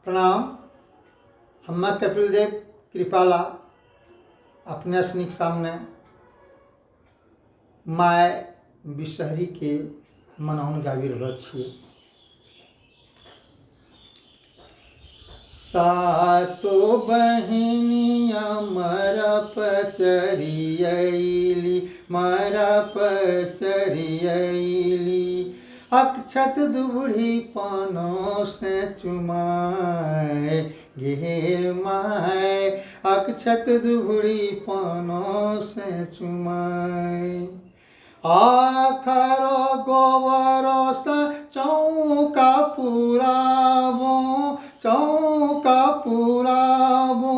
प्रणाम। हम्मा कपिल देव कृपाला अपने स्निक सामने माय बिषहरी के मनाउन गाबि रहल छियै। सातो बहिनिया मरप चरियैली मरप चरियैली, अक्षत दुबुढ़ी पानो से चुमाए गे माय, अक्षत दुबुढ़ी पानो से चुमाए। आखरो गोबरो से चौका पुराबो चौका पुराबो,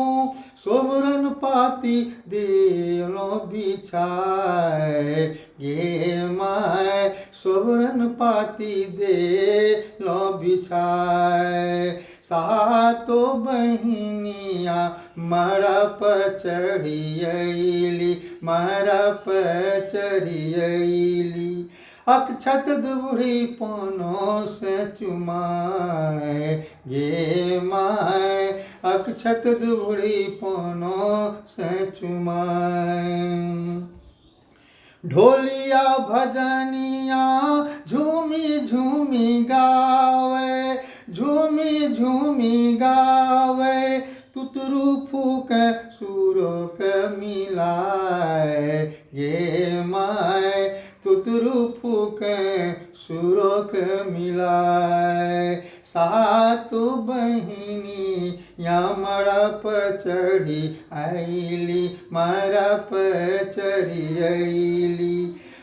सोबरन पाती देलो बिछाए गे माय, सोबरन पाती देलो बिछाए। सातो बहिनिया मरप चढ़ियैली मरप चढ़ियैली, अक्षत दुबुढ़ी पानो से चुमाए गे माय, अक्षत दुबुढ़ी पानो से चुमाए। ढोलिया भजनिया झूमी झूमी गावे झूमी झूमी गावे, तुतरू फूक सुरोक मिलाए गे माय, तुतरू फूक सुरोक मिलाए। सातो बहिनी या मरप चढ़ी आईली मरप चढ़ी आईली,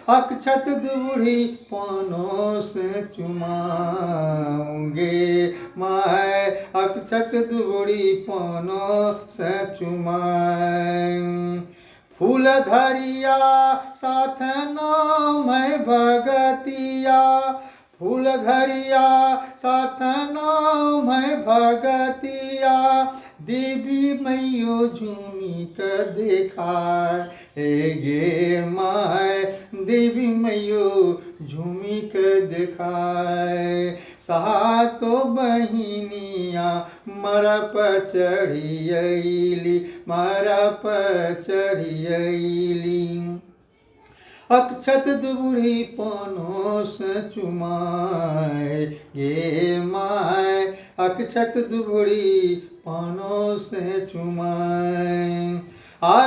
अक्षत दुबुढ़ी पानो से चुमाऊंगे माय, अक्षत दुबुढ़ी पानो से चुमाए। फूल धरिया साथ नाम भगतिया, फूल धरिया साथ नाम भगतिया, देवी मैयो झूमी कर देखाए गे माय, देवी मैयो झूमी कर देखाए। सातो बहिनिया मरप चढ़ियैली मरप चढ़ियैली, अक्षत दुबुढ़ी पानो से चुमाए गे माय, अक्षत दुबुढ़ी पानो से चुमाए।